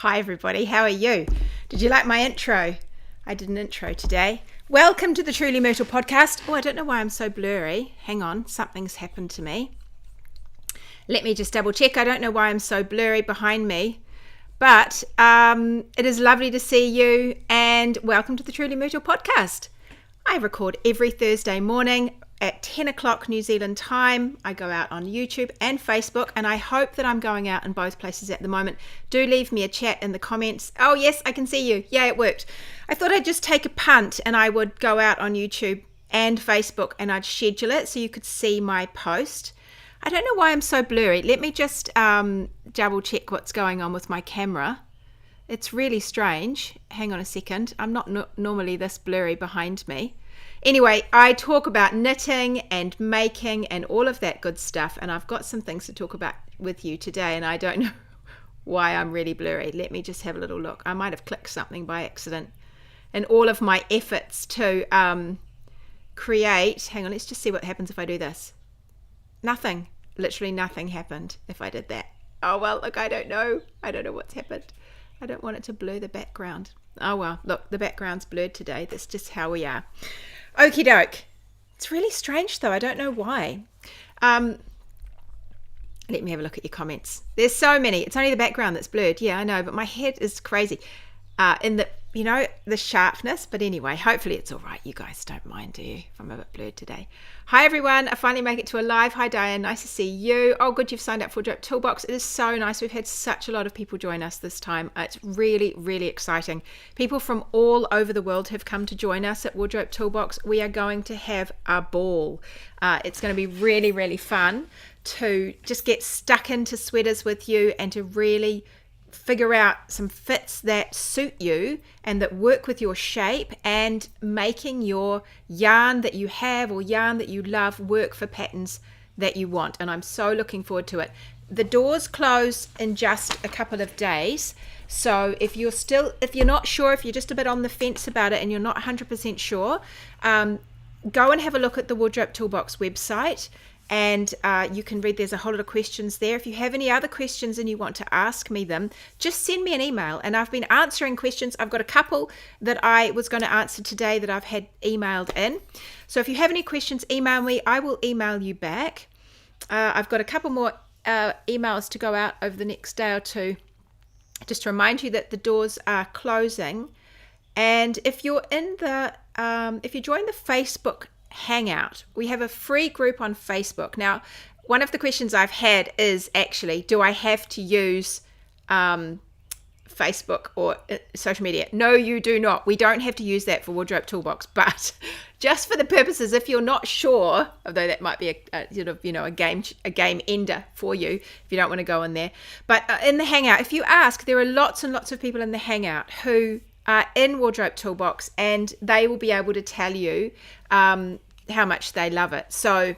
Hi everybody, how are you? Did you like my intro? I did an intro today. Welcome to the Truly Myrtle podcast. Oh, I don't know why I'm so blurry. Hang on, something's happened to me. Let me just double check. I don't know why I'm so blurry behind me, but it is lovely to see you and welcome to the Truly Myrtle podcast. I record every Thursday morning at 10 o'clock New Zealand time. I go out on YouTube and Facebook, and I hope that I'm going out in both places at the moment. Do leave me a chat in the comments. Oh yes, I can see you. Yeah, it worked. I thought I'd just take a punt and I would go out on YouTube and Facebook and I'd schedule it so you could see my post. I don't know why I'm so blurry. Let me just double check what's going on with my camera. It's really strange. Hang on a second. I'm not normally this blurry behind me. Anyway, I talk about knitting and making and all of that good stuff, and I've got some things to talk about with you today, and I don't know why I'm really blurry. Let me just have a little look. I might have clicked something by accident. And all of my efforts to create, hang on, let's just see what happens if I do this. Nothing, literally nothing happened if I did that. Oh well, look, I don't know what's happened. I don't want it to blur the background. Oh well, look, the background's blurred today. That's just how we are. Okie doke. It's really strange though. I don't know why. Let me have a look at your comments. There's so many. It's only the background that's blurred. Yeah, I know, but my head is crazy. In the, the sharpness. But anyway, hopefully it's all right. You guys don't mind, do you? If I'm a bit blurred today. Hi everyone. I finally make it to a live. Hi Diane. Nice to see you. Oh, good. You've signed up for Wardrobe Toolbox. It is so nice. We've had such a lot of people join us this time. It's really, really exciting. People from all over the world have come to join us at Wardrobe Toolbox. We are going to have a ball. It's going to be really, really fun to just get stuck into sweaters with you and to really figure out some fits that suit you and that work with your shape, and making your yarn that you have or yarn that you love work for patterns that you want. And I'm so looking forward to it. The doors close in just a couple of days, so if you're not sure, if you're just a bit on the fence about it and you're not 100% sure, go and have a look at the Wardrobe Toolbox website. And you can read, there's a whole lot of questions there. If you have any other questions and you want to ask me them, just send me an email. And I've been answering questions. I've got a couple that I was going to answer today that I've had emailed in. So if you have any questions, email me. I will email you back. I've got a couple more emails to go out over the next day or two, just to remind you that the doors are closing. And if you're if you join the Facebook Hangout, we have a free group on Facebook. Now, one of the questions I've had is actually, do I have to use Facebook or social media? No, you do not. We don't have to use that for Wardrobe Toolbox, but just for the purposes, if you're not sure, although that might be a game ender for you if you don't want to go in there. But in the Hangout, if you ask, there are lots and lots of people in the Hangout who are in Wardrobe Toolbox, and they will be able to tell you how much they love it. So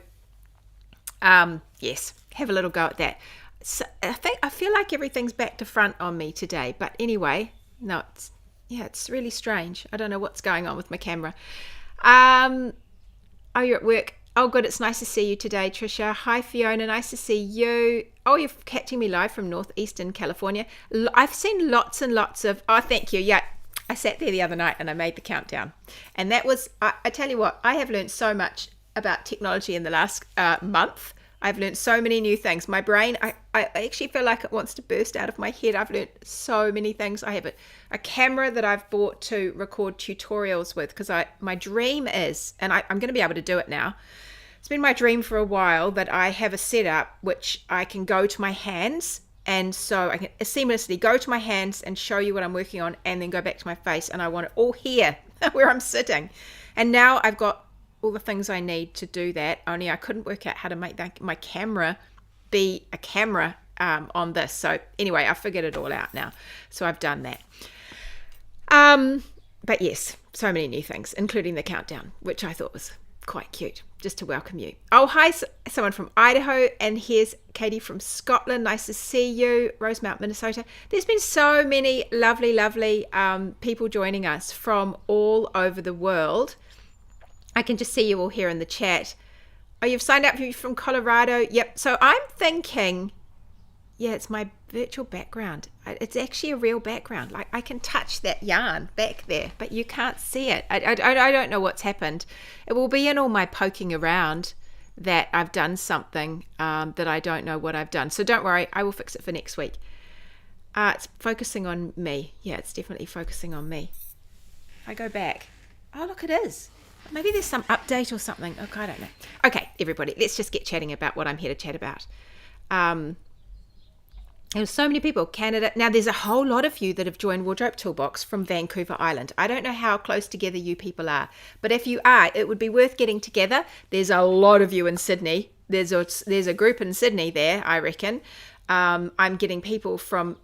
yes, have a little go at that. So I feel like everything's back to front on me today, but anyway, no, it's really strange. I don't know what's going on with my camera. Oh, you're at work. Oh good, it's nice to see you today, Trisha. Hi Fiona, nice to see you. Oh, you're catching me live from northeastern California. I've seen lots and lots of, oh thank you, yeah. I sat there the other night and I made the countdown, and that was, I tell you what, I have learned so much about technology in the last month. I've learned so many new things. My brain, I actually feel like it wants to burst out of my head. I've learned so many things. I have a camera that I've bought to record tutorials with, because my dream is, and I'm going to be able to do it now. It's been my dream for a while that I have a setup which I can go to my hands. And so I can seamlessly go to my hands and show you what I'm working on, and then go back to my face, and I want it all here where I'm sitting. And now I've got all the things I need to do that, only I couldn't work out how to make my camera be a camera on this. So anyway, I figured it all out now. So I've done that. But yes, so many new things, including the countdown, which I thought was quite cute, just to welcome you. Oh, hi, someone from Idaho, and here's Katie from Scotland. Nice to see you. Rosemount, Minnesota. There's been so many lovely people joining us from all over the world. I can just see you all here in the chat. Oh, you've signed up from Colorado. Yep. So I'm thinking, yeah, it's my virtual background. It's actually a real background. Like I can touch that yarn back there, but you can't see it. I don't know what's happened. It will be in all my poking around that I've done something that I don't know what I've done. So don't worry, I will fix it for next week. It's focusing on me. Yeah, it's definitely focusing on me. I go back. Oh, look, it is. Maybe there's some update or something. Okay, I don't know. Okay, everybody, let's just get chatting about what I'm here to chat about. There's so many people. Canada. Now, there's a whole lot of you that have joined Wardrobe Toolbox from Vancouver Island. I don't know how close together you people are, but if you are, it would be worth getting together. There's a lot of you in Sydney. There's a group in Sydney there, I reckon. I'm getting people from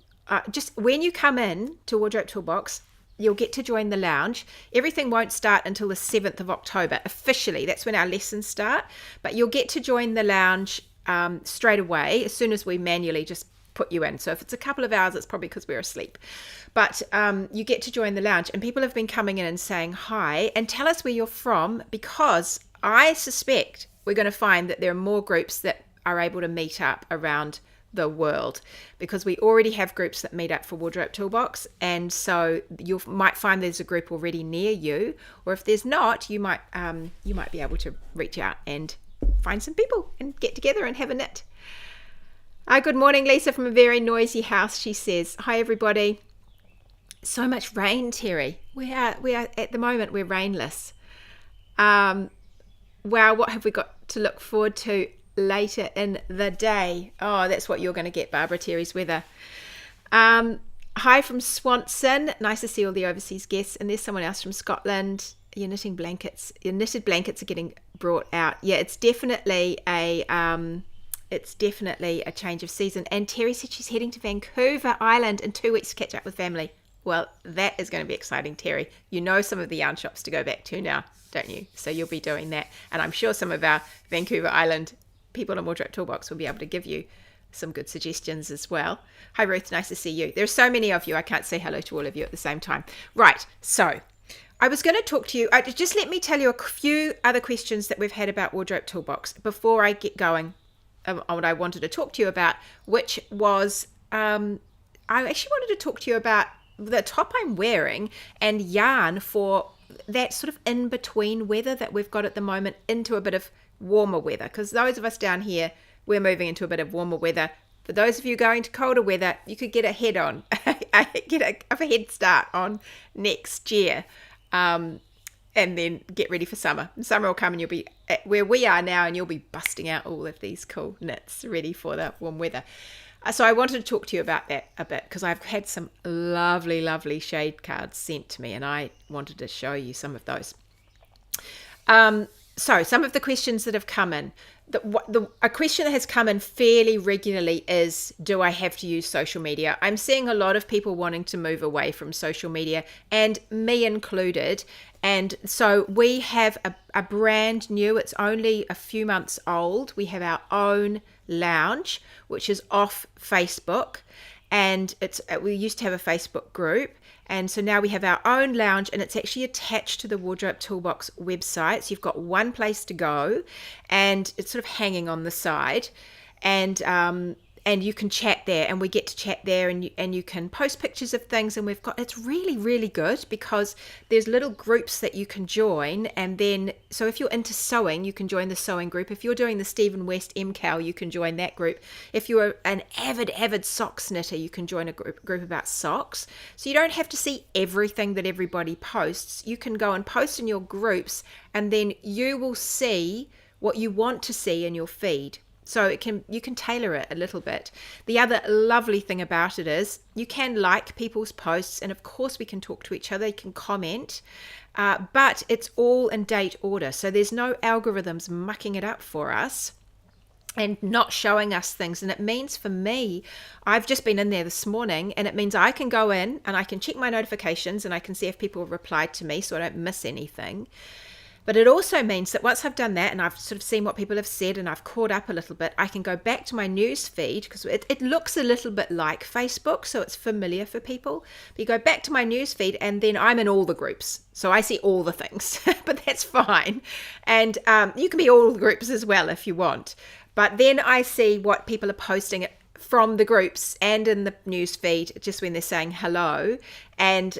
just when you come in to Wardrobe Toolbox, you'll get to join the lounge. Everything won't start until the 7th of October. Officially, that's when our lessons start. But you'll get to join the lounge straight away as soon as we manually just put you in. So if it's a couple of hours, it's probably because we're asleep. But you get to join the lounge, and people have been coming in and saying hi and tell us where you're from, because I suspect we're going to find that there are more groups that are able to meet up around the world, because we already have groups that meet up for Wardrobe Toolbox, and so you might find there's a group already near you, or if there's not, you might be able to reach out and find some people and get together and have a knit. Good morning, Lisa from a very noisy house. She says, hi everybody. So much rain, Terry. We are at the moment, we're rainless. Wow, what have we got to look forward to later in the day? Oh, that's what you're going to get, Barbara, Terry's weather. Hi from Swanson. Nice to see all the overseas guests. And there's someone else from Scotland. Your knitted blankets are getting brought out. Yeah, it's definitely a change of season. And Terry said she's heading to Vancouver Island in 2 weeks to catch up with family. Well, that is going to be exciting, Terry. You know some of the yarn shops to go back to now, don't you? So you'll be doing that. And I'm sure some of our Vancouver Island people in Wardrobe Toolbox will be able to give you some good suggestions as well. Hi, Ruth. Nice to see you. There's so many of you. I can't say hello to all of you at the same time. Right. So I was going to talk to you. Just let me tell you a few other questions that we've had about Wardrobe Toolbox before I get going. What I wanted to talk to you about, which was I actually wanted to talk to you about the top I'm wearing and yarn for that sort of in-between weather that we've got at the moment into a bit of warmer weather, because those of us down here, we're moving into a bit of warmer weather. For those of you going to colder weather, you could get a head start on next year, and then get ready for summer. Summer will come and you'll be at where we are now, and you'll be busting out all of these cool knits ready for the warm weather. So I wanted to talk to you about that a bit, because I've had some lovely, lovely shade cards sent to me, and I wanted to show you some of those. So some of the questions that have come in, a question that has come in fairly regularly is, do I have to use social media? I'm seeing a lot of people wanting to move away from social media, and me included. And so we have a brand new, it's only a few months old. We have our own lounge, which is off Facebook. And we used to have a Facebook group. And so now we have our own lounge, and it's actually attached to the Wardrobe Toolbox website. So you've got one place to go, and it's sort of hanging on the side. And you can chat there, and we get to chat there, and you can post pictures of things, and it's really, really good, because there's little groups that you can join. And then, so if you're into sewing, you can join the sewing group. If you're doing the Stephen West MCAL, you can join that group. If you're an avid socks knitter, you can join a group about socks. So you don't have to see everything that everybody posts. You can go and post in your groups, and then you will see what you want to see in your feed. So you can tailor it a little bit. The other lovely thing about it is you can like people's posts, and of course we can talk to each other, you can comment, but it's all in date order. So there's no algorithms mucking it up for us and not showing us things. And it means for me, I've just been in there this morning, and it means I can go in and I can check my notifications, and I can see if people have replied to me, so I don't miss anything. But it also means that once I've done that, and I've sort of seen what people have said, and I've caught up a little bit, I can go back to my news feed, because it looks a little bit like Facebook, so it's familiar for people. But you go back to my news feed, and then I'm in all the groups. So I see all the things, but that's fine. And you can be all the groups as well if you want. But then I see what people are posting from the groups and in the news feed, just when they're saying hello, and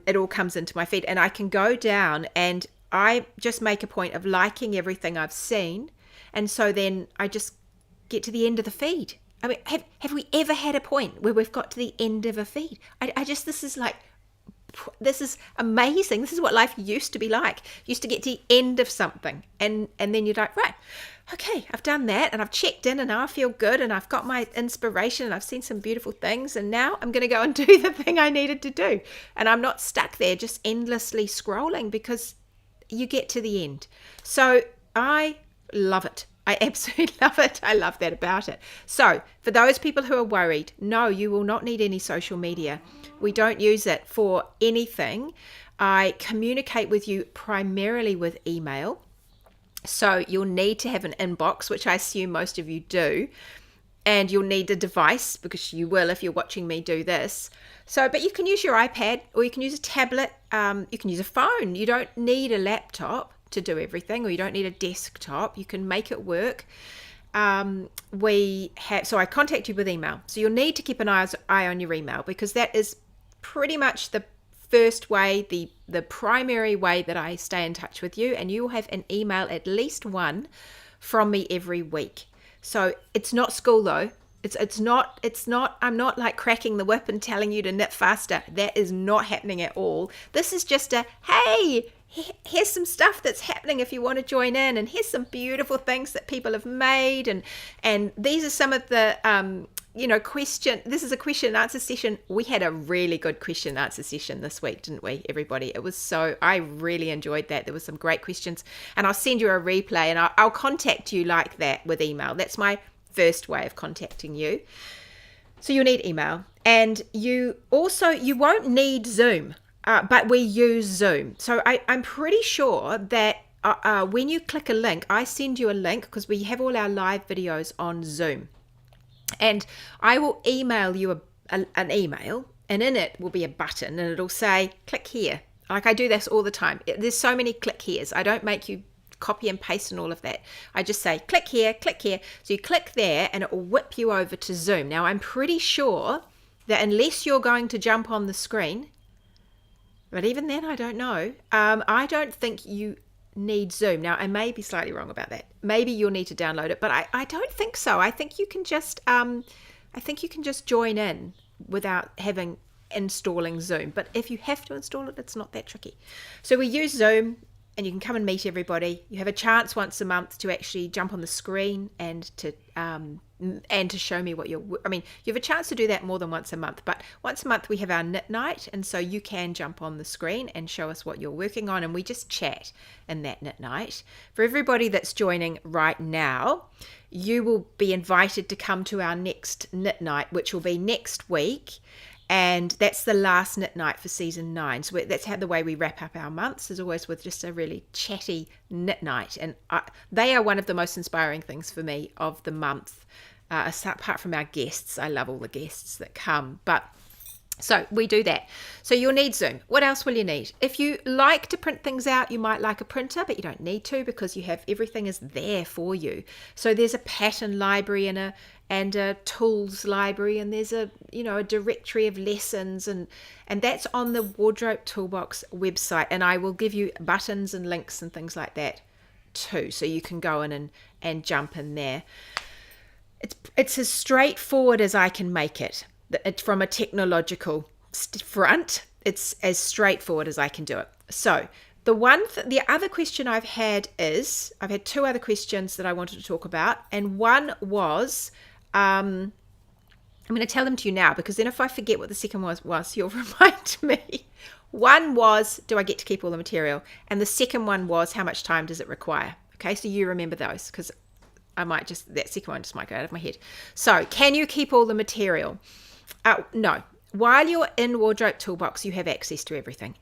it all comes into my feed, and I can go down and I just make a point of liking everything I've seen, and so then I just get to the end of the feed. I mean, have we ever had a point where we've got to the end of a feed? This is amazing. This is what life used to be like. You used to get to the end of something, and then you're like, right, okay, I've done that, and I've checked in, and now I feel good, and I've got my inspiration, and I've seen some beautiful things, and now I'm going to go and do the thing I needed to do. And I'm not stuck there just endlessly scrolling, because you get to the end. So I love it. I absolutely love it. I love that about it. So for those people who are worried, no, you will not need any social media. We don't use it for anything. I communicate with you primarily with email. So you'll need to have an inbox, which I assume most of you do. And you'll need a device, because you will if you're watching me do this. So, but you can use your iPad, or you can use a tablet. You can use a phone. You don't need a laptop to do everything, or you don't need a desktop. You can make it work. So I contact you with email. So you'll need to keep an eye on your email, because that is pretty much the first way, the primary way that I stay in touch with you, and you will have an email, at least one, from me every week. So it's not school though. It's not, I'm not like cracking the whip and telling you to knit faster. That is not happening at all. This is just hey, here's some stuff that's happening if you want to join in, and here's some beautiful things that people have made, and these are some of the this is a question and answer session. We had a really good question and answer session this week, didn't we, everybody? I really enjoyed that. There were some great questions, and I'll send you a replay, and I'll contact you like that with email. That's my first way of contacting you. So you'll need email, and you won't need Zoom. But we use Zoom. So I'm pretty sure that when you click a link, I send you a link, because we have all our live videos on Zoom. And I will email you an email, and in it will be a button, and it'll say, click here. Like I do this all the time. There's so many click here's. I don't make you copy and paste and all of that. I just say, click here, click here. So you click there, and it will whip you over to Zoom. Now, I'm pretty sure that unless you're going to jump on the screen, but even then, I don't know. I don't think you need Zoom. Now, I may be slightly wrong about that. Maybe you'll need to download it, but I don't think so. I think you can just join in without installing Zoom. But if you have to install it, it's not that tricky. So we use Zoom, and you can come and meet everybody. You have a chance once a month to actually jump on the screen and to show me what you have a chance to do that more than once a month, but once a month we have our knit night, and so you can jump on the screen and show us what you're working on, and we just chat in that knit night. For everybody that's joining right now, you will be invited to come to our next knit night, which will be next week. And that's the last knit night for season 9. So that's the way we wrap up our months, is always with just a really chatty knit night. And they are one of the most inspiring things for me of the month. Apart from our guests, I love all the guests that come. So we do that. So you'll need Zoom. What else will you need? If you like to print things out, you might like a printer, but you don't need to, because everything is there for you. So there's a pattern library and a tools library, and there's a directory of lessons, and that's on the Wardrobe Toolbox website, and I will give you buttons and links and things like that too, so you can go in and jump in there. It's as straightforward as I can make it. From a technological front, it's as straightforward as I can do it. So the other question I've had 2 other questions that I wanted to talk about, and one was, I'm going to tell them to you now, because then if I forget what the second was, you'll remind me. One was, do I get to keep all the material? And the second one was, how much time does it require? Okay, so you remember those, because that second one just might go out of my head. So, can you keep all the material? No. While you're in Wardrobe Toolbox, you have access to everything.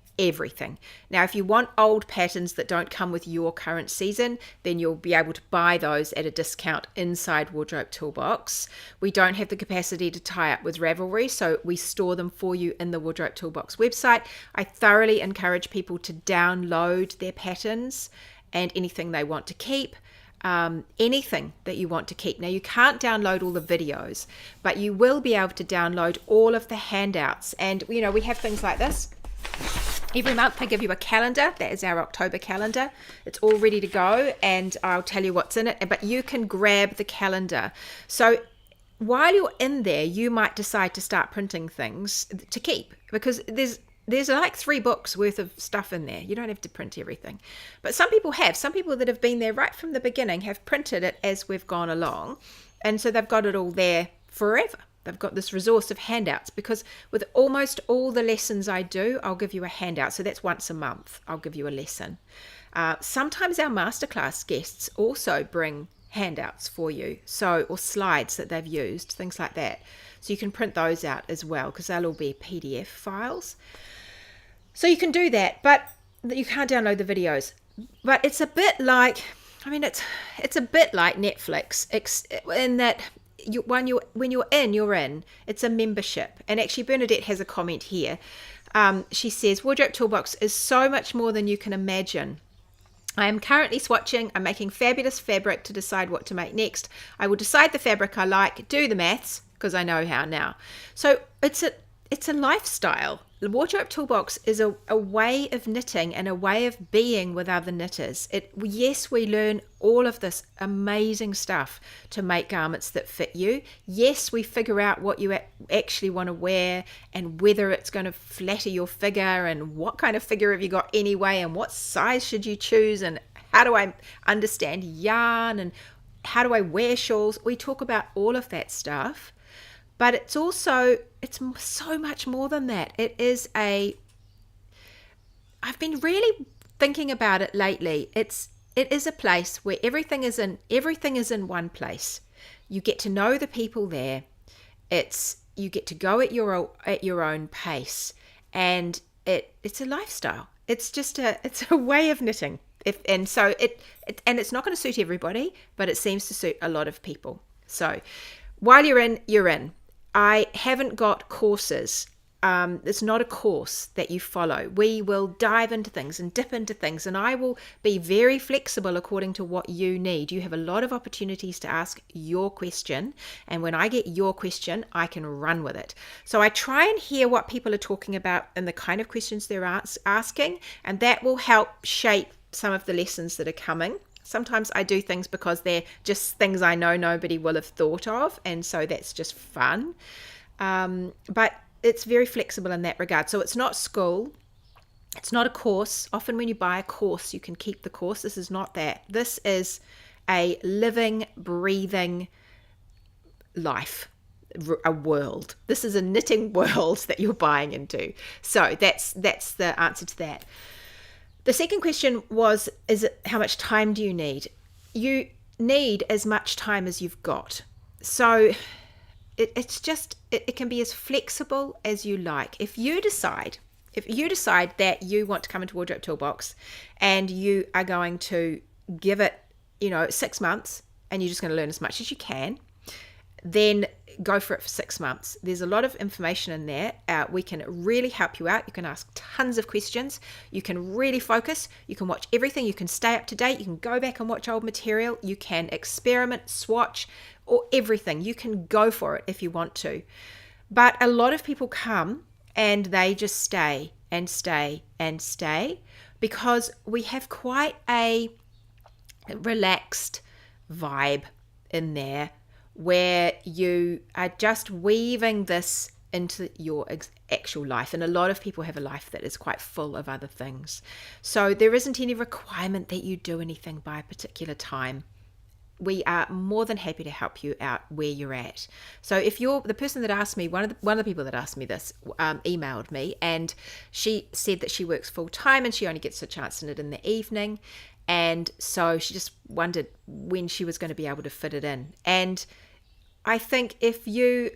Now, if you want old patterns that don't come with your current season, then you'll be able to buy those at a discount inside Wardrobe Toolbox. We don't have the capacity to tie up with Ravelry, so we store them for you in the Wardrobe Toolbox website. I thoroughly encourage people to download their patterns and anything they want to keep. anything that you want to keep. Now, you can't download all the videos, but you will be able to download all of the handouts. And, we have things like this. Every month I give you a calendar. That is our October calendar. It's all ready to go, and I'll tell you what's in it, but you can grab the calendar. So while you're in there, you might decide to start printing things to keep, because there's like 3 books worth of stuff in there. You don't have to print everything. But some people that have been there right from the beginning have printed it as we've gone along. And so they've got it all there forever. They've got this resource of handouts, because with almost all the lessons I do, I'll give you a handout. So that's once a month, I'll give you a lesson. Sometimes our masterclass guests also bring handouts for you, or slides that they've used, things like that. So you can print those out as well, because they'll all be PDF files. So you can do that, but you can't download the videos. But it's a bit like, it's a bit like Netflix, in that when you're in, you're in. It's a membership. And actually, Bernadette has a comment here. She says, Wardrobe Toolbox is so much more than you can imagine. I am currently swatching. I'm making fabulous fabric to decide what to make next. I will decide the fabric I like, do the maths, because I know how now. So it's a lifestyle. The Wardrobe Toolbox is a way of knitting and a way of being with other knitters. Yes, we learn all of this amazing stuff to make garments that fit you. Yes, we figure out what you actually want to wear, and whether it's going to flatter your figure, and what kind of figure have you got anyway, and what size should you choose, and how do I understand yarn, and how do I wear shawls. We talk about all of that stuff. But it's so much more than that. I've been really thinking about it lately. It is a place where everything is in one place. You get to know the people there. You get to go at your own pace, and it's a lifestyle. It's a way of knitting. And it's not going to suit everybody, but it seems to suit a lot of people. So while you're in, you're in. I haven't got courses. It's not a course that you follow. We will dive into things and dip into things, and I will be very flexible according to what you need. You have a lot of opportunities to ask your question, and when I get your question, I can run with it. So I try and hear what people are talking about and the kind of questions they're asking, and that will help shape some of the lessons that are coming. Sometimes I do things because they're just things I know nobody will have thought of, and so that's just fun. But it's very flexible in that regard. So it's not school. It's not a course. Often when you buy a course, you can keep the course. This is not that. This is a living, breathing life, a world. This is a knitting world that you're buying into. So that's the answer to that. The second question was, how much time do you need? You need as much time as you've got. So it can be as flexible as you like. If you decide that you want to come into Wardrobe Toolbox and you are going to give it, 6 months, and you're just going to learn as much as you can, then go for it for 6 months. There's a lot of information in there. We can really help you out. You can ask tons of questions. You can really focus. You can watch everything. You can stay up to date. You can go back and watch old material. You can experiment, swatch, or everything. You can go for it if you want to. But a lot of people come and they just stay and stay and stay, because we have quite a relaxed vibe in there, where you are just weaving this into your actual life. And a lot of people have a life that is quite full of other things. So there isn't any requirement that you do anything by a particular time. We are more than happy to help you out where you're at. So if you're the person that asked me, one of the people that asked me this emailed me, and she said that she works full time and she only gets a chance to knit in the evening. And so she just wondered when she was going to be able to fit it in. And I think if you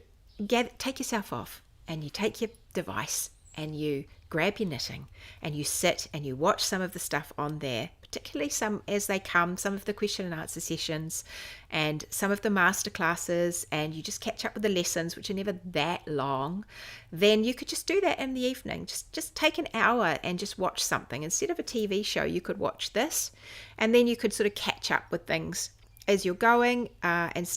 take yourself off and you take your device and you grab your knitting and you sit and you watch some of the stuff on there, particularly some as they come, some of the question and answer sessions and some of the master classes, and you just catch up with the lessons, which are never that long, then you could just do that in the evening. Just take an hour and just watch something. Instead of a TV show, you could watch this, and then you could sort of catch up with things as you're going, and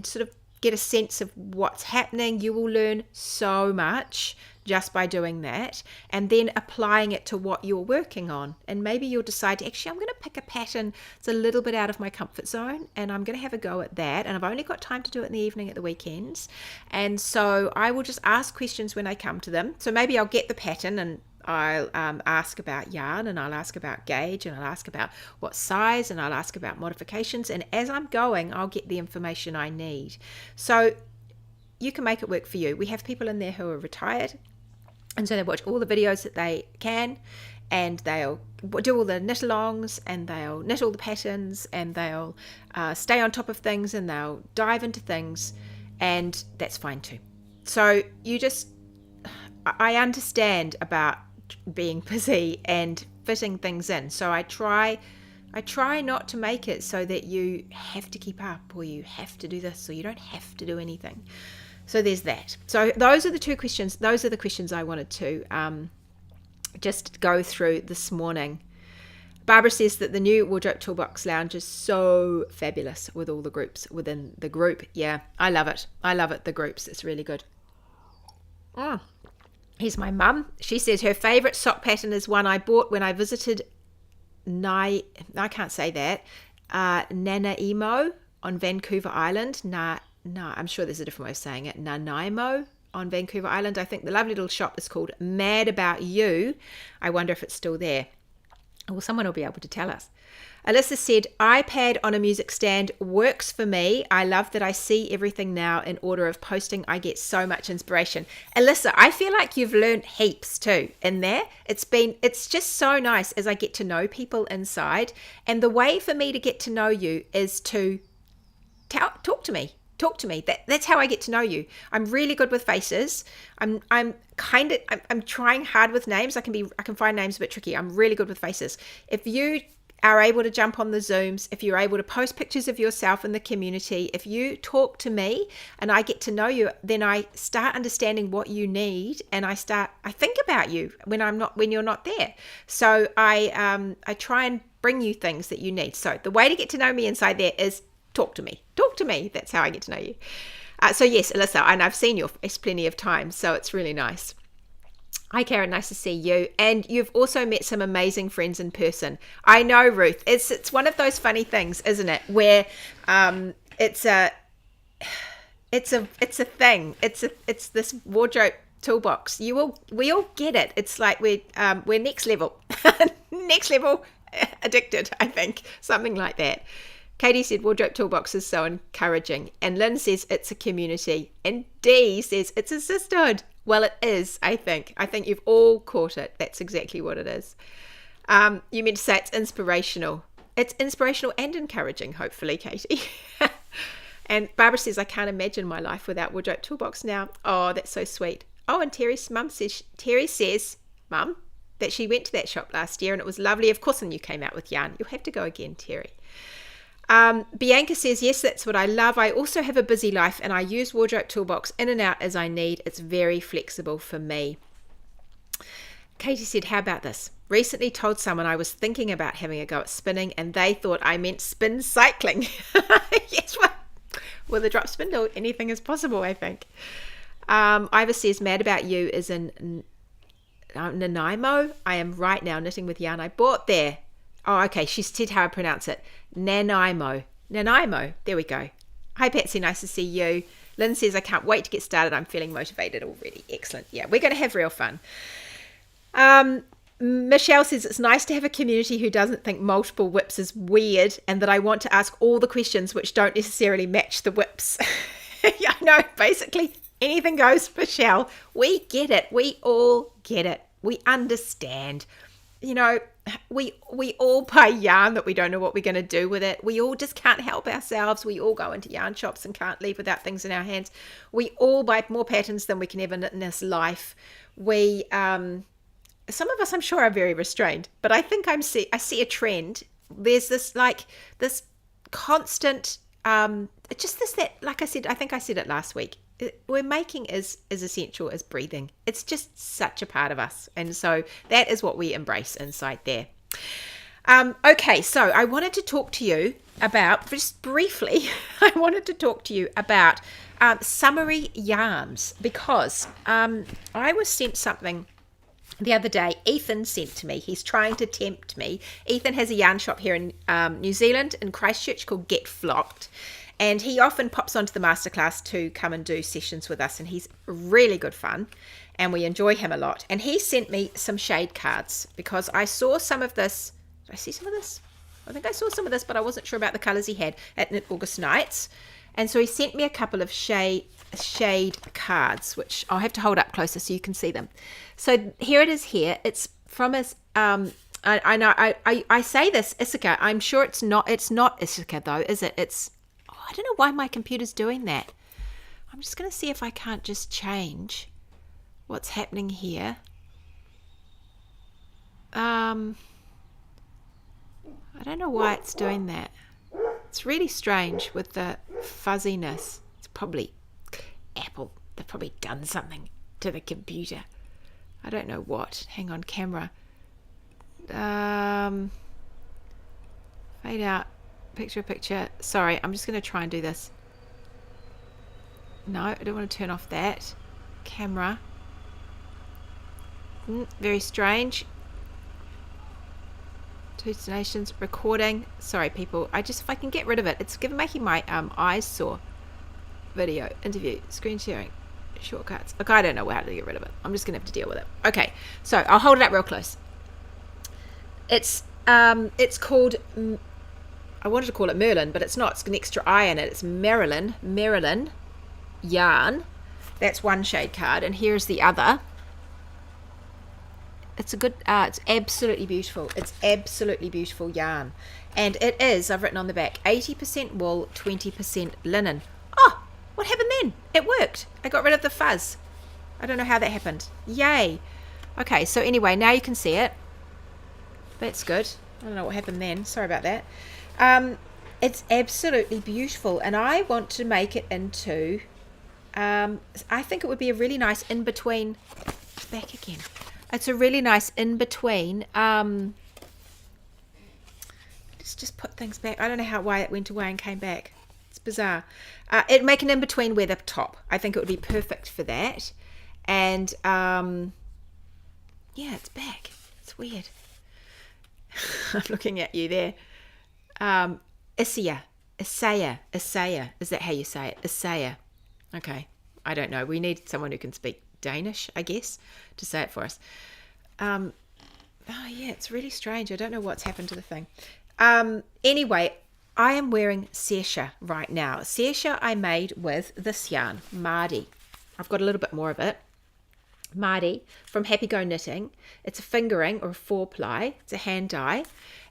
sort of get a sense of what's happening. You will learn so much just by doing that, and then applying it to what you're working on. And maybe you'll decide to actually, I'm going to pick a pattern that's a little bit out of my comfort zone, and I'm going to have a go at that. And I've only got time to do it in the evening at the weekends. And so I will just ask questions when I come to them. So maybe I'll get the pattern and I'll ask about yarn, and I'll ask about gauge, and I'll ask about what size, and I'll ask about modifications. And as I'm going, I'll get the information I need. So you can make it work for you. We have people in there who are retired, and so they watch all the videos that they can, and they'll do all the knit-alongs, and they'll knit all the patterns, and they'll stay on top of things, and they'll dive into things, and that's fine too. So I understand about being busy and fitting things in. So I try not to make it so that you have to keep up, or you have to do this, or you don't have to do anything. So there's that. So those are the two questions. Those are the questions I wanted to just go through this morning. Barbara says that the new Wardrobe Toolbox Lounge is so fabulous with all the groups within the group. Yeah, I love it. The groups. It's really good. Here's my mum. She says her favourite sock pattern is one I bought when I visited I can't say that. Nanaimo on Vancouver Island. I'm sure there's a different way of saying it. Nanaimo on Vancouver Island. I think the lovely little shop is called Mad About You. I wonder if it's still there. Well, someone will be able to tell us. Alyssa said, iPad on a music stand works for me. I love that I see everything now in order of posting. I get so much inspiration. Alyssa, I feel like you've learned heaps too in there. It's just so nice as I get to know people inside. And the way for me to get to know you is to talk to me. Talk to me. That's how I get to know you. I'm really good with faces. I'm trying hard with names. I can find names a bit tricky. I'm really good with faces. If you are able to jump on the Zooms, if you're able to post pictures of yourself in the community, if you talk to me and I get to know you, then I start understanding what you need, and I think about you when you're not there. So I try and bring you things that you need. So the way to get to know me inside there is talk to me. That's how I get to know you. So yes, Alyssa, and I've seen your face plenty of times, so it's really nice. Hi, Karen. Nice to see you. And you've also met some amazing friends in person. I know, Ruth. It's one of those funny things, isn't it? Where it's a thing. It's this wardrobe toolbox. We all get it. It's like we're next level, addicted. I think something like that. Katie said Wardrobe Toolbox is so encouraging. And Lynn says it's a community. And Dee says it's a sisterhood. Well, it is, I think. I think you've all caught it. That's exactly what it is. You meant to say it's inspirational. It's inspirational and encouraging, hopefully, Katie. And Barbara says, I can't imagine my life without Wardrobe Toolbox now. Oh, that's so sweet. Oh, and Terry says, Mum, that she went to that shop last year and it was lovely. Of course, and you came out with yarn. You'll have to go again, Terry. Bianca says, yes, that's what I love. I also have a busy life and I use Wardrobe Toolbox in and out as I need. It's very flexible for me. Katie said, how about this? Recently told someone I was thinking about having a go at spinning and they thought I meant spin cycling. Yes, well, with a drop spindle, anything is possible, I think. Iva says, Mad About You is in Nanaimo. I am right now knitting with yarn I bought there. Oh, okay. She said how I pronounce it. Nanaimo. There we go. Hi, Patsy. Nice to see you. Lynn says, I can't wait to get started. I'm feeling motivated already. Excellent. Yeah, we're going to have real fun. Michelle says, it's nice to have a community who doesn't think multiple whips is weird and that I want to ask all the questions which don't necessarily match the whips. Yeah, no, basically anything goes, Michelle. We get it. We all get it. We understand. You know, we all buy yarn that we don't know what we're going to do with it. We all just can't help ourselves. We all go into yarn shops and can't leave without things in our hands. We all buy more patterns than we can ever knit in this life. Some of us, I'm sure, are very restrained, but I think I see a trend. There's this constant, like I said, I think I said it last week. We're making is as essential as breathing. It's just such a part of us. And so that is what we embrace inside there. Okay, so I wanted to talk to you about, just briefly, I wanted to talk to you about summery yarns, because I was sent something the other day. Ethan sent to me. He's trying to tempt me. Ethan has a yarn shop here in New Zealand, in Christchurch, called Get Flocked. And he often pops onto the masterclass to come and do sessions with us. And he's really good fun. And we enjoy him a lot. And he sent me some shade cards, because I saw some of this. Did I see some of this? I think I saw some of this, but I wasn't sure about the colours he had at Knit August Nights. And so he sent me a couple of shade cards, which I'll have to hold up closer so you can see them. So here it is here. It's from his, I know, I say this, Issachar. I'm sure it's not Issachar though, is it? I don't know why my computer's doing that. I'm just going to see if I can't just change what's happening here. I don't know why it's doing that. It's really strange with the fuzziness. It's probably Apple. They've probably done something to the computer. I don't know what. Hang on, camera. Fade out. Picture. Sorry, I'm just going to try and do this. No, I don't want to turn off that. Camera. Very strange. Two destinations, recording. Sorry, people. If I can get rid of it. It's making my eyes sore. Video, interview, screen sharing, shortcuts. Okay, I don't know how to get rid of it. I'm just going to have to deal with it. Okay, so I'll hold it up real close. It's called, I wanted to call it Merlin, but it's not. It's got an extra I in it. It's Marilyn yarn. That's one shade card, and here's the other. It's a good, it's absolutely beautiful. It's absolutely beautiful yarn. And it is, I've written on the back, 80% wool, 20% linen. Oh, what happened then? It worked. I got rid of the fuzz. I don't know how that happened. Yay. Okay, so anyway, now you can see it. That's good. I don't know what happened then. Sorry about that. It's absolutely beautiful. And I want to make it into, I think it would be a really nice in-between, back again. It's a really nice in-between. Let's just put things back. I don't know why it went away and came back. It's bizarre. It'd make an in-between weather top. I think it would be perfect for that. And yeah, it's back. It's weird. I'm looking at you there. Isaiah. Is that how you say it? Isaiah. Okay. I don't know. We need someone who can speak Danish, I guess, to say it for us. Oh yeah, it's really strange. I don't know what's happened to the thing. Anyway, I am wearing Sersha right now. Sersha I made with this yarn, Mardi. I've got a little bit more of it. Mardi from Happy Go Knitting. It's a fingering or a 4-ply. It's a hand dye.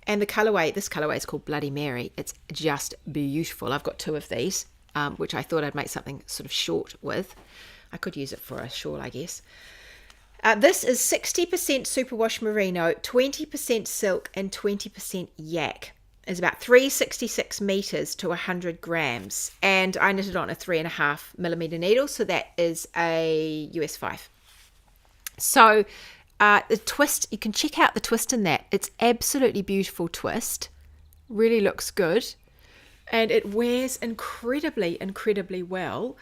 And this colorway is called Bloody Mary. It's just beautiful. I've got 2 of these, which I thought I'd make something sort of short with. I could use it for a shawl, I guess. This is 60% superwash merino, 20% silk, and 20% yak. It's about 366 meters to 100 grams. And I knitted on a 3.5 millimeter needle, so that is a US 5. So the twist, you can check out the twist in that. It's absolutely beautiful twist. Really looks good. And it wears incredibly well.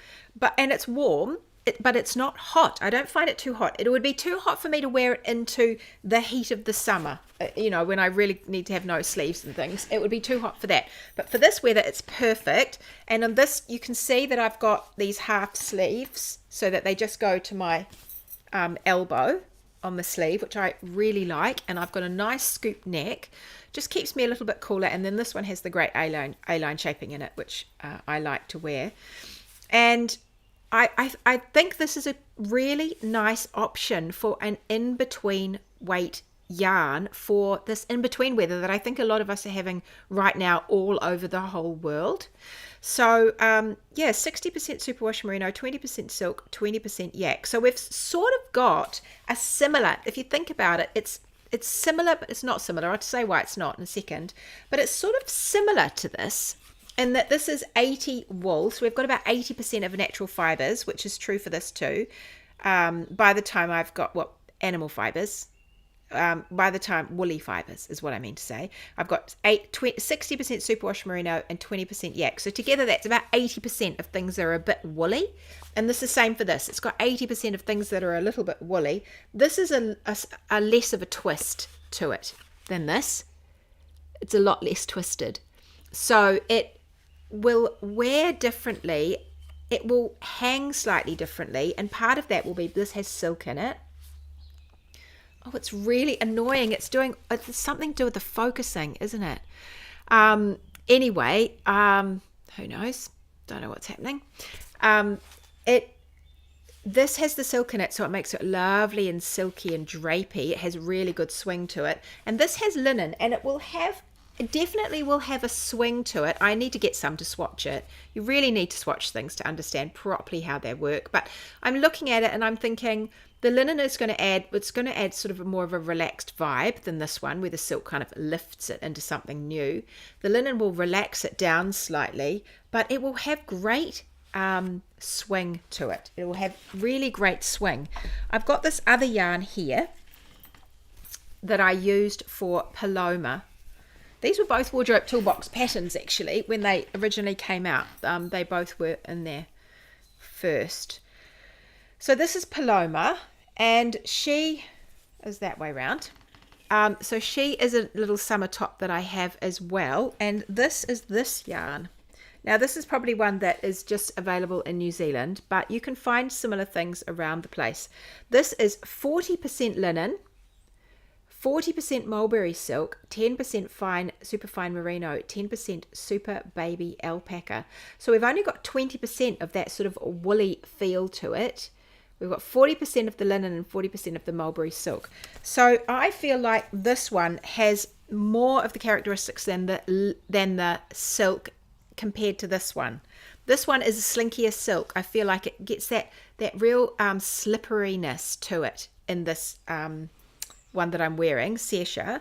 And it's warm. But it's not hot. I don't find it too hot. It would be too hot for me to wear it into the heat of the summer, when I really need to have no sleeves and things. It would be too hot for that. But for this weather, it's perfect. And on this, you can see that I've got these half sleeves so that they just go to my elbow on the sleeve, which I really like. And I've got a nice scoop neck. Just keeps me a little bit cooler. And then this one has the great A-line shaping in it, which I like to wear. And I think this is a really nice option for an in-between weight yarn for this in-between weather that I think a lot of us are having right now all over the whole world. So yeah, 60% superwash merino, 20% silk, 20% yak. So we've sort of got a similar, if you think about it, it's similar, but it's not similar. I'll say why it's not in a second. But it's sort of similar to this, and that this is 80 wool. So we've got about 80% of natural fibers, which is true for this too. By the time I've got animal fibers, by the time, woolly fibers is what I mean to say. I've got 60% superwash merino and 20% yak. So together that's about 80% of things that are a bit woolly. And this is the same for this. It's got 80% of things that are a little bit woolly. This is a less of a twist to it than this. It's a lot less twisted. So it will wear differently. It will hang slightly differently. And part of that will be this has silk in it. Oh, it's really annoying. It's something to do with the focusing, isn't it? Anyway, who knows? Don't know what's happening. This has the silk in it, so it makes it lovely and silky and drapey. It has really good swing to it. And this has linen, and it definitely will have a swing to it. I need to get some to swatch it. You really need to swatch things to understand properly how they work. But I'm looking at it and I'm thinking the linen is going to add sort of more of a relaxed vibe than this one, where the silk kind of lifts it into something new. The linen will relax it down slightly, but it will have great swing to it. It will have really great swing. I've got this other yarn here that I used for Paloma. These were both Wardrobe Toolbox patterns, actually, when they originally came out. They both were in there first. So this is Paloma, and she is that way round. So she is a little summer top that I have as well, and this is this yarn. Now, this is probably one that is just available in New Zealand, but you can find similar things around the place. This is 40% linen, 40% mulberry silk, 10% fine, super fine merino, 10% super baby alpaca. So we've only got 20% of that sort of woolly feel to it. We've got 40% of the linen and 40% of the mulberry silk. So I feel like this one has more of the characteristics than the silk compared to this one. This one is a slinkier silk. I feel like it gets that real slipperiness to it in this one that I'm wearing, Sesha.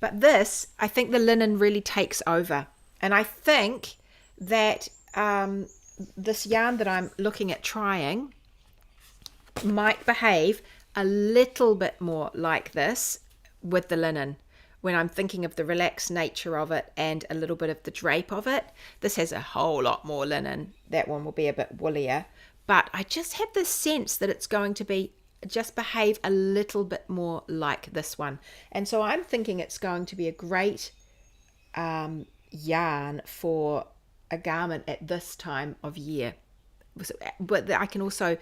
But this, I think the linen really takes over. And I think that this yarn that I'm looking at trying might behave a little bit more like this with the linen when I'm thinking of the relaxed nature of it and a little bit of the drape of it. This has a whole lot more linen. That one will be a bit woollier, but I just have this sense that it's going to just behave a little bit more like this one. And so I'm thinking it's going to be a great yarn for a garment at this time of year, but I can also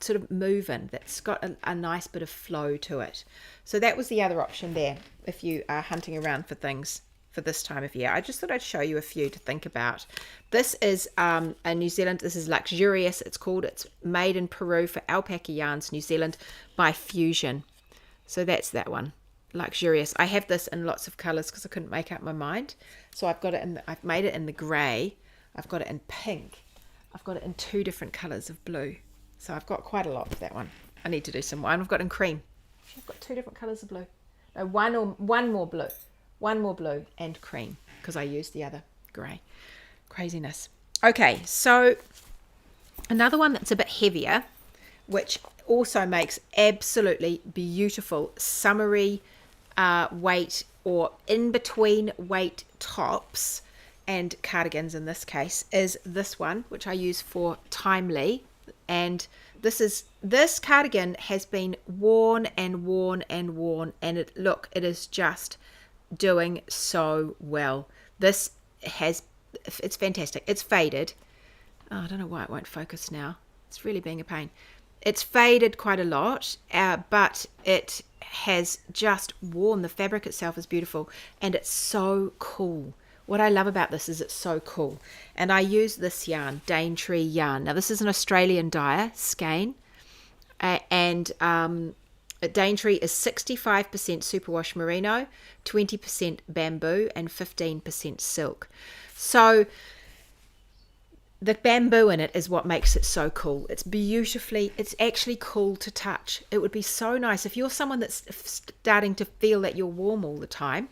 sort of move in, that's got a nice bit of flow to it. So that was the other option there if you are hunting around for things for this time of year. I just thought I'd show you a few to think about. This is a New Zealand, this is Luxurious, it's made in Peru for Alpaca Yarns New Zealand by Fusion. So that's that one, Luxurious. I have this in lots of colours because I couldn't make up my mind. So I've made it in the grey, I've got it in pink, I've got it in 2 different colours of blue. So I've got quite a lot of that one. I need to do some more. And I've got in cream. I've got 2 different colours of blue. No, one more blue. One more blue and cream because I used the other grey. Craziness. Okay, so another one that's a bit heavier, which also makes absolutely beautiful summery weight or in-between weight tops and cardigans in this case, is this one, which I use for Timely. And this cardigan has been worn and worn and worn, and it is just doing so well. It's fantastic. It's faded. Oh, I don't know why it won't focus now. It's really being a pain. It's faded quite a lot, but it has just worn. The fabric itself is beautiful, and it's so cool. What I love about this is it's so cool. And I use this yarn, Daintree yarn. Now, this is an Australian dyer, Skein. And Daintree is 65% superwash merino, 20% bamboo, and 15% silk. So the bamboo in it is what makes it so cool. It's actually cool to touch. It would be so nice if you're someone that's starting to feel that you're warm all the time.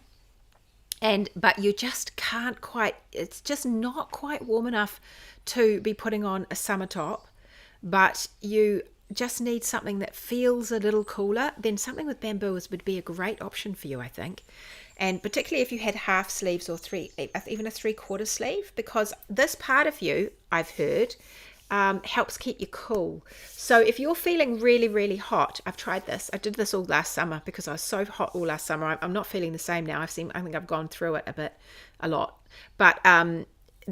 But you just can't quite, it's just not quite warm enough to be putting on a summer top, but you just need something that feels a little cooler, then something with bamboo would be a great option for you, I think. And particularly if you had half sleeves or even a 3/4 sleeve, because this part of you, I've heard, helps keep you cool. So if you're feeling really, really hot, I've tried this. I did this all last summer because I was so hot all last summer. I'm not feeling the same now. I think I've gone through it a lot. But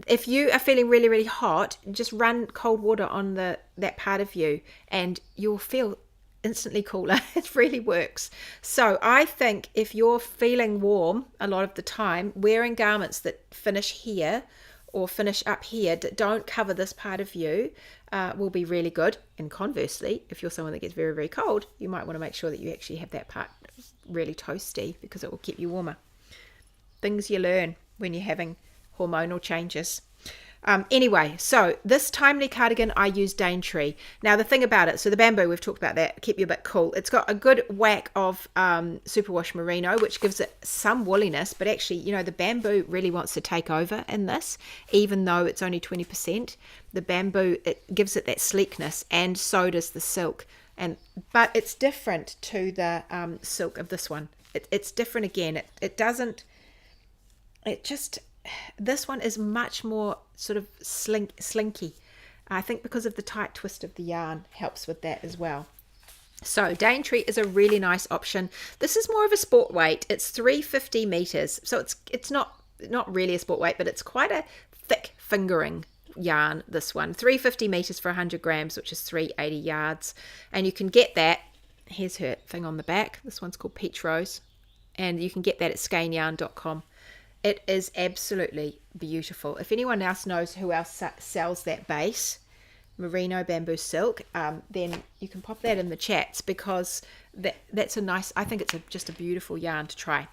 if you are feeling really, really hot, just run cold water on that part of you and you'll feel instantly cooler. It really works. So I think if you're feeling warm a lot of the time, wearing garments that finish here or finish up here, don't cover this part of you, will be really good. And conversely, if you're someone that gets very, very cold, you might want to make sure that you actually have that part really toasty because it will keep you warmer. Things you learn when you're having hormonal changes. Anyway, so this timely cardigan, I use Daintree. Now the thing about it, so the bamboo, we've talked about that, keep you a bit cool. It's got a good whack of superwash merino, which gives it some woolliness, but actually, the bamboo really wants to take over in this, even though it's only 20%. The bamboo, it gives it that sleekness, and so does the silk. But it's different to the silk of this one. It's different again. This one is much more sort of slinky. I think because of the tight twist of the yarn helps with that as well. So Daintree is a really nice option. This is more of a sport weight. It's 350 meters. So it's not really a sport weight, but it's quite a thick fingering yarn, this one. 350 meters for 100 grams, which is 380 yards. And you can get that. Here's her thing on the back. This one's called Peach Rose. And you can get that at skeineyarn.com. It is absolutely beautiful. If anyone else knows who else sells that base, merino bamboo silk, then you can pop that in the chats, because that's a nice, I think it's just a beautiful yarn to try.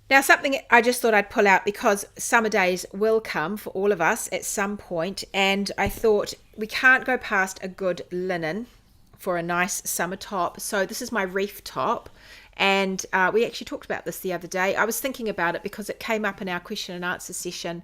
Now, something I just thought I'd pull out, because summer days will come for all of us at some point, and I thought we can't go past a good linen for a nice summer top. So this is my reef top. And we actually talked about this the other day. I was thinking about it because it came up in our question and answer session.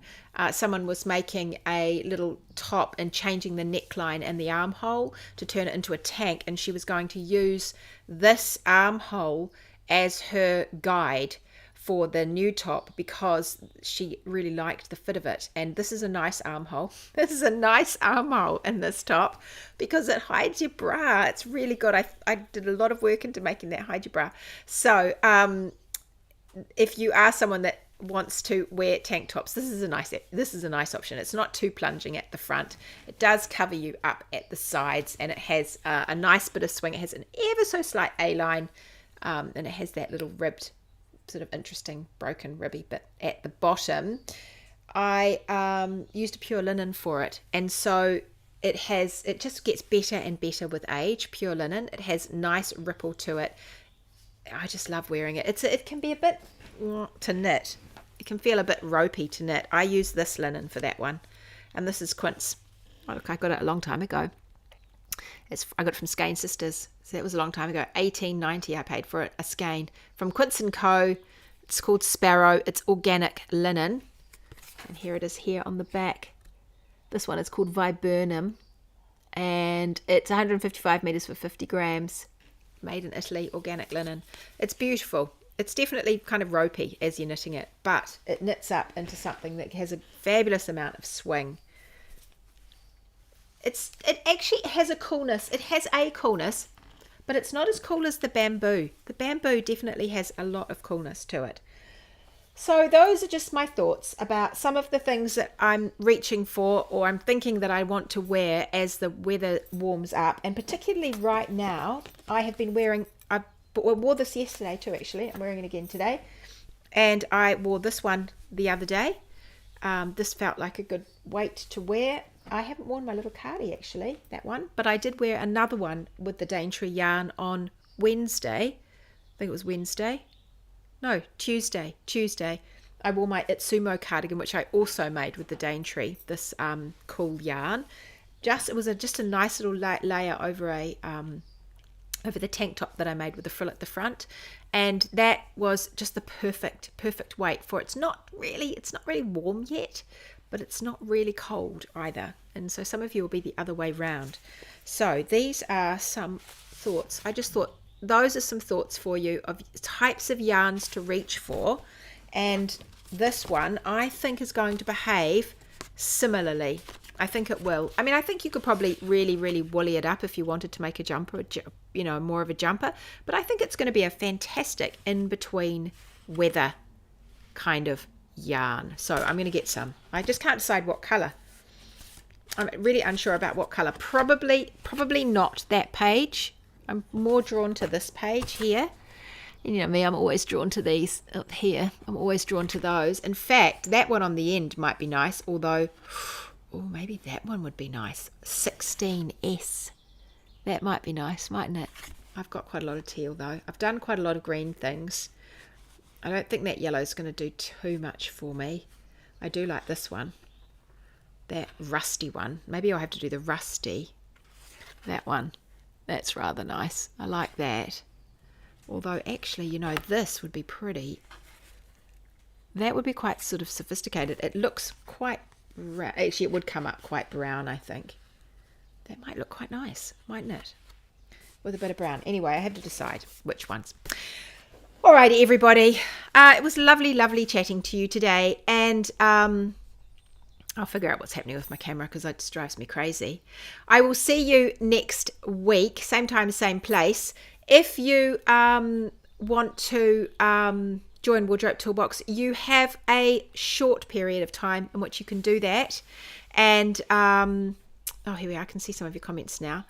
Someone was making a little top and changing the neckline and the armhole to turn it into a tank. And she was going to use this armhole as her guide for the new top because she really liked the fit of it. And this is a nice armhole. This is a nice armhole in this top because it hides your bra. It's really good. I did a lot of work into making that hide your bra. So if you are someone that wants to wear tank tops, this is a nice option. It's not too plunging at the front. It does cover you up at the sides, and it has a nice bit of swing. It has an ever so slight A-line, and it has that little ribbed, sort of interesting broken ribby bit at the bottom. I used a pure linen for it, and so it just gets better and better with age. Pure linen, it has nice ripple to it. I just love wearing it. It can be a bit to knit. It can feel a bit ropey to knit. I use this linen for that one, and this is Quince. Oh, look, I got it a long time ago. I got it from Skein Sisters, so that was a long time ago. $18.90 I paid for it, a skein from Quince & Co. It's called Sparrow. It's organic linen, and here it is here on the back. This one is called Viburnum, and it's 155 meters for 50 grams, made in Italy, organic linen. It's beautiful. It's definitely kind of ropey as you're knitting it, but it knits up into something that has a fabulous amount of swing. It actually has a coolness. It has a coolness, but it's not as cool as the bamboo. The bamboo definitely has a lot of coolness to it. So those are just my thoughts about some of the things that I'm reaching for, or I'm thinking that I want to wear as the weather warms up. And particularly right now, I wore this yesterday too, actually. I'm wearing it again today. And I wore this one the other day. This felt like a good weight to wear. I haven't worn my little cardi, actually, that one. But I did wear another one with the Daintree yarn on Wednesday. I think it was Wednesday. No, Tuesday. I wore my Itsumo cardigan, which I also made with the Daintree, this cool yarn. It was just a nice little layer over the tank top that I made with the frill at the front, and that was just the perfect weight for it. It's not really warm yet, but it's not really cold either. And so some of you will be the other way round. So these are some thoughts. I just thought those are some thoughts for you of types of yarns to reach for. And this one I think is going to behave similarly. I think it will. I mean, I think you could probably really, really woolly it up if you wanted to make a jumper, you know, more of a jumper. But I think it's going to be a fantastic in-between weather kind of yarn. So I'm going to get some. I just can't decide what colour. I'm really unsure about what colour. Probably not that page. I'm more drawn to this page here. You know me, I'm always drawn to these up here. I'm always drawn to those. In fact, that one on the end might be nice, although, oh, maybe that one would be nice. 16S. That might be nice, mightn't it? I've got quite a lot of teal, though. I've done quite a lot of green things. I don't think that yellow is going to do too much for me. I do like this one. That rusty one. Maybe I'll have to do the rusty. That one. That's rather nice. I like that. Although, actually, you know, this would be pretty. That would be quite sort of sophisticated. It looks quite... Actually, it would come up quite brown, I think. That might look quite nice, mightn't it? With a bit of brown. Anyway, I have to decide which ones. Alrighty, everybody. It was lovely, lovely chatting to you today. And I'll figure out what's happening with my camera because it just drives me crazy. I will see you next week. Same time, same place. If you want to join Wardrobe Toolbox, you have a short period of time in which you can do that. And, oh, here we are. I can see some of your comments now.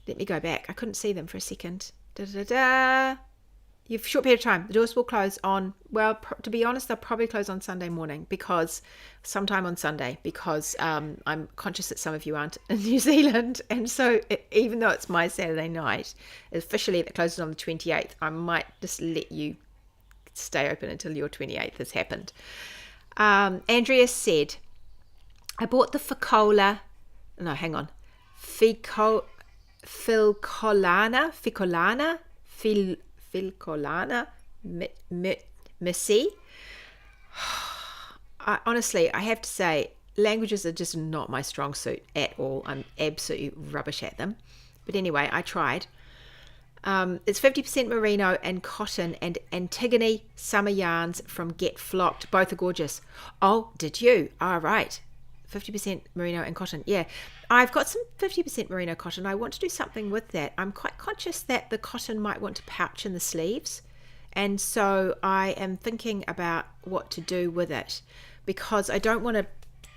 Let me go back. I couldn't see them for a second. You have a short period of time. The doors will close on, well, to be honest, they'll probably close on Sunday morning sometime on Sunday, because I'm conscious that some of you aren't in New Zealand. And so even though it's my Saturday night, officially it closes on the 28th, I might just let you stay open until your 28th has happened. Andrea said, I bought the Filcolana, Missy. Honestly, I have to say, languages are just not my strong suit at all. I'm absolutely rubbish at them. But anyway, I tried. It's 50% merino and cotton and Antigone summer yarns from Get Flocked. Both are gorgeous. Oh, did you? All right. 50% merino and cotton. Yeah, I've got some 50% merino cotton. I want to do something with that. I'm quite conscious that the cotton might want to pouch in the sleeves. And so I am thinking about what to do with it, because I don't want to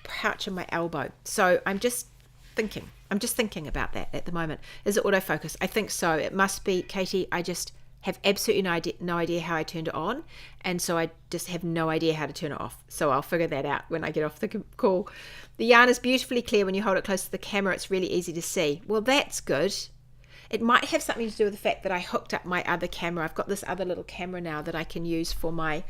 pouch in my elbow. So I'm just thinking about that at the moment. Is it autofocus? I think so. It must be, Katie. I just have absolutely no idea how I turned it on, and so I just have no idea how to turn it off. So I'll figure that out when I get off the call. The yarn is beautifully clear when you hold it close to the camera. It's really easy to see. Well, that's good. It might have something to do with the fact that I hooked up my other camera. I've got this other little camera now that I can use for my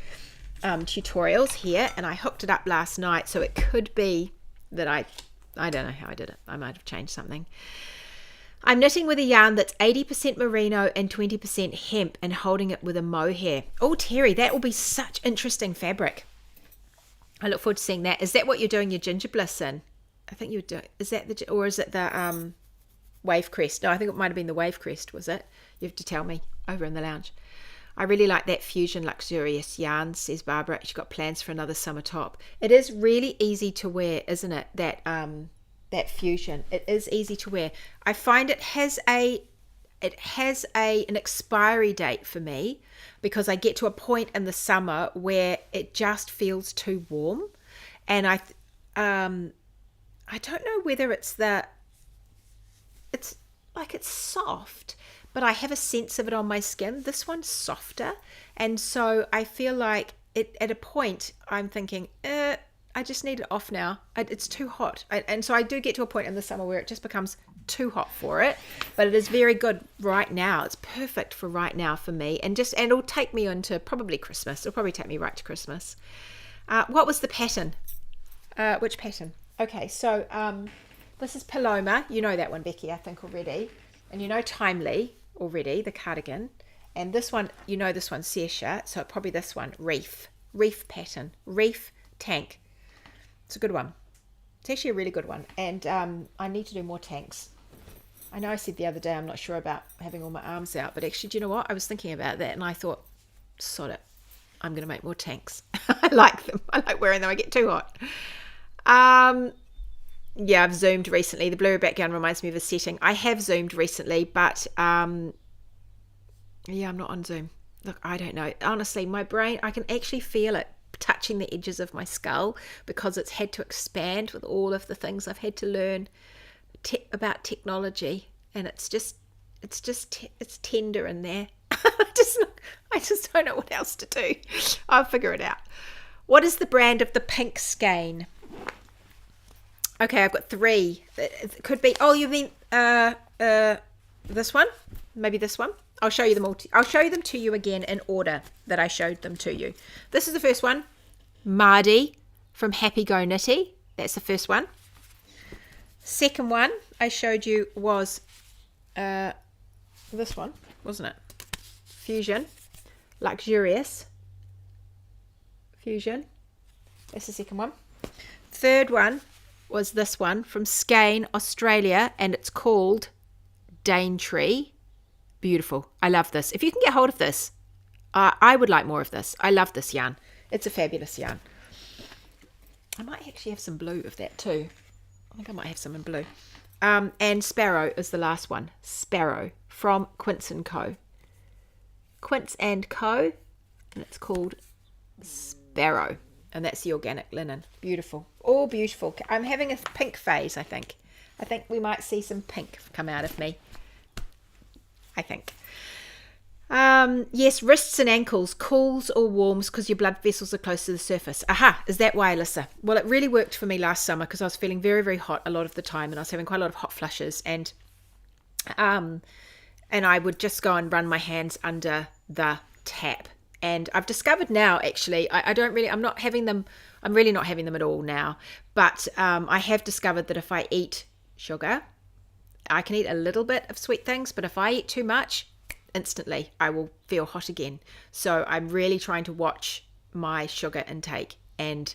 tutorials here, and I hooked it up last night, so it could be that I don't know how I did it. I might have changed something. I'm knitting with a yarn that's 80% merino and 20% hemp and holding it with a mohair. Oh, Terry, that will be such interesting fabric. I look forward to seeing that. Is that what you're doing your ginger bliss in? I think you were doing, is it the wave crest? No, I think it might have been the wave crest, was it? You have to tell me over in the lounge. I really like that fusion luxurious yarn, says Barbara. She's got plans for another summer top. It is really easy to wear, isn't it? That fusion. It is easy to wear. I find it has an expiry date for me, because I get to a point in the summer where it just feels too warm, and I don't know whether it's soft, but I have a sense of it on my skin. This one's softer, and so I feel like it at a point I'm thinking, I just need it off now. It's too hot. And so I do get to a point in the summer where it just becomes too hot for it. But it is very good right now. It's perfect for right now for me. And it'll take me into probably Christmas. It'll probably take me right to Christmas. What was the pattern? Which pattern? Okay, so this is Paloma. You know that one, Becky, I think already. And you know Timely already, the cardigan. And this one, you know this one, Sersha. So probably this one, Reef pattern. Reef tank. It's a good one. It's actually a really good one, and I need to do more tanks. I know I said the other day I'm not sure about having all my arms out, but actually, do you know what? I was thinking about that, and I thought, sod it, I'm going to make more tanks. I like them. I like wearing them. I get too hot. Yeah, I've Zoomed recently. The blurry background reminds me of a setting. I have Zoomed recently, but yeah, I'm not on Zoom. Look, I don't know. Honestly, my brain, I can actually feel it touching the edges of my skull because it's had to expand with all of the things I've had to learn about technology, and it's tender in there. I just don't know what else to do. I'll figure it out. What is the brand of the pink skein? Okay, I've got 3. It could be. Oh, you mean this one? Maybe this one. I'll show you them all. I'll show them to you again in order that I showed them to you. This is the first one, Mardi from Happy Go Knitty. That's the first one. Second one I showed you was this one, wasn't it? Fusion, Luxurious. Fusion. That's the second one. Third one was this one from Skein, Australia, and it's called Daintree. Beautiful. I love this. If you can get hold of this, I would like more of this. I love this yarn. It's a fabulous yarn. I might actually have some blue of that too. I think I might have some in blue. And Sparrow is the last one. Sparrow from Quince & Co. Quince & Co. And it's called Sparrow. And that's the organic linen. Beautiful. All beautiful. I'm having a pink phase, I think. I think we might see some pink come out of me. I think. Yes, wrists and ankles, cools or warms because your blood vessels are close to the surface. Aha, is that why, Alyssa? Well, it really worked for me last summer because I was feeling very, very hot a lot of the time, and I was having quite a lot of hot flushes, and I would just go and run my hands under the tap. And I've discovered now, actually, I'm not having them. I'm really not having them at all now. But I have discovered that if I eat sugar, I can eat a little bit of sweet things, but if I eat too much, instantly I will feel hot again. So I'm really trying to watch my sugar intake, and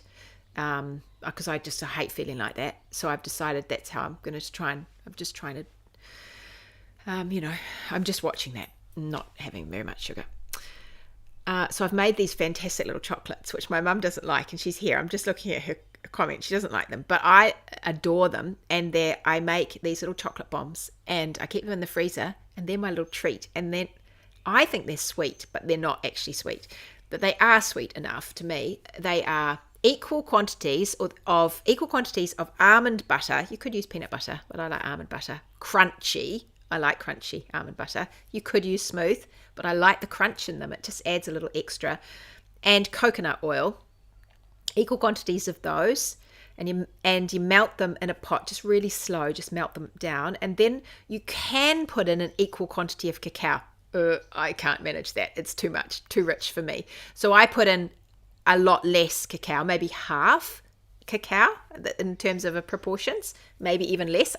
because I hate feeling like that. So I've decided that's how I'm going to try, and I'm just trying to, I'm just watching that, not having very much sugar. So I've made these fantastic little chocolates, which my mum doesn't like, and she's here. I'm just looking at her comment. She doesn't like them, but I adore them. And I make these little chocolate bombs, and I keep them in the freezer, and they're my little treat. And then I think they're sweet, but they're not actually sweet. But they are sweet enough to me. They are equal quantities of almond butter. You could use peanut butter, but I like almond butter. Crunchy. I like crunchy almond butter. You could use smooth, but I like the crunch in them. It just adds a little extra. And coconut oil. Equal quantities of those, and you melt them in a pot, just really slow, just melt them down, and then you can put in an equal quantity of cacao. I can't manage that. It's too much, too rich for me. So I put in a lot less cacao, maybe half cacao in terms of proportions, maybe even less.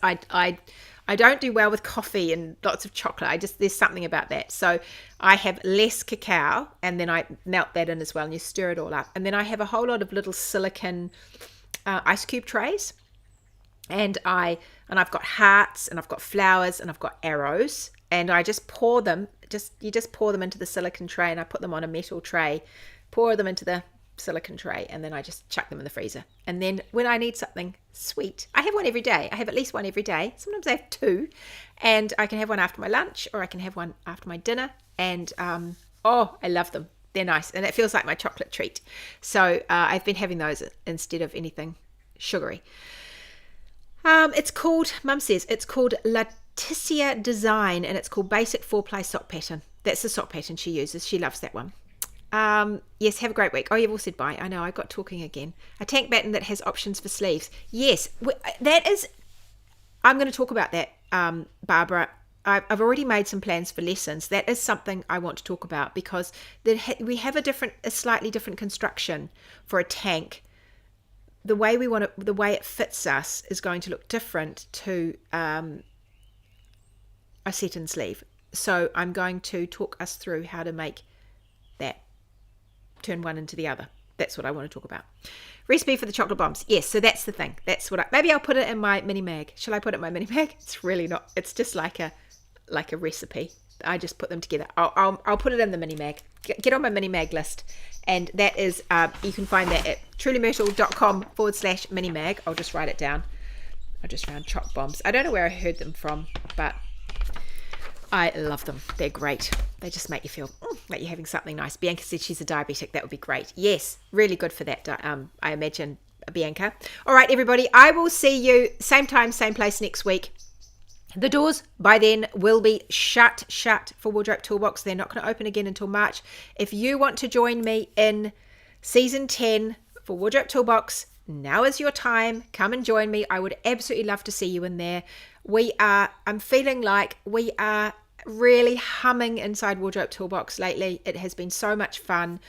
I don't do well with coffee and lots of chocolate. There's something about that. So I have less cacao, and then I melt that in as well, and you stir it all up. And then I have a whole lot of little silicone ice cube trays, and I've got hearts, and I've got flowers, and I've got arrows, and I just pour them. You just pour them into the silicone tray, and I put them on a metal tray, pour them into the silicone tray, and then I just chuck them in the freezer. And then when I need something sweet, I have one every day. I have at least one every day. Sometimes I have 2, and I can have one after my lunch, or I can have one after my dinner. And I love them. They're nice, and it feels like my chocolate treat. So I've been having those instead of anything sugary. It's called, Mum says, it's called Leticia Design, and it's called Basic 4-ply Sock Pattern. That's the sock pattern she uses. She loves that one. Yes, have a great week. Oh, you've all said bye. I know, I got talking again. A tank pattern that has options for sleeves. Yes, that is, I'm going to talk about that, Barbara. I've already made some plans for lessons. That is something I want to talk about, because we have a slightly different construction for a tank. The way it fits us is going to look different to a set-in sleeve. So I'm going to talk us through how to make that, turn one into the other. That's what I want to talk about. Recipe for the chocolate bombs. Yes, so that's the thing. That's what maybe I'll put it in my mini mag. Shall I put it in my mini mag? It's really not. It's just like a recipe. I just put them together. I'll put it in the mini mag. Get on my mini mag list, and that is you can find that at trulymyrtle.com/mini mag. I'll just write it down. I just found choc bombs. I don't know where I heard them from, but I love them. They're great. They just make you feel like you're having something nice. Bianca said she's a diabetic. That would be great. Yes, really good for that, I imagine, Bianca. All right, everybody. I will see you same time, same place next week. The doors by then will be shut for Wardrobe Toolbox. They're not going to open again until March. If you want to join me in season 10 for Wardrobe Toolbox, now is your time. Come and join me. I would absolutely love to see you in there. I'm feeling like we are really humming inside Wardrobe Toolbox lately. It has been so much fun.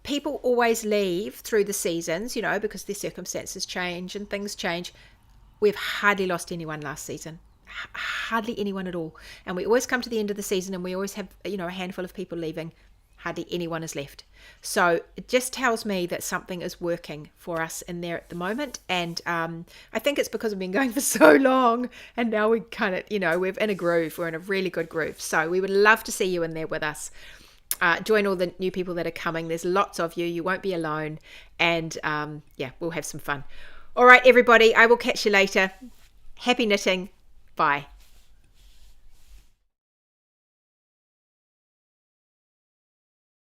People always leave through the seasons, because their circumstances change and things change. We've hardly lost anyone last season. Hardly anyone at all. And we always come to the end of the season and we always have, a handful of people leaving. Hardly anyone is left. So it just tells me that something is working for us in there at the moment. And I think it's because we've been going for so long and now we kind of, we're in a groove. We're in a really good groove. So we would love to see you in there with us. Join all the new people that are coming. There's lots of you. You won't be alone. And we'll have some fun. All right, everybody. I will catch you later. Happy knitting. Bye.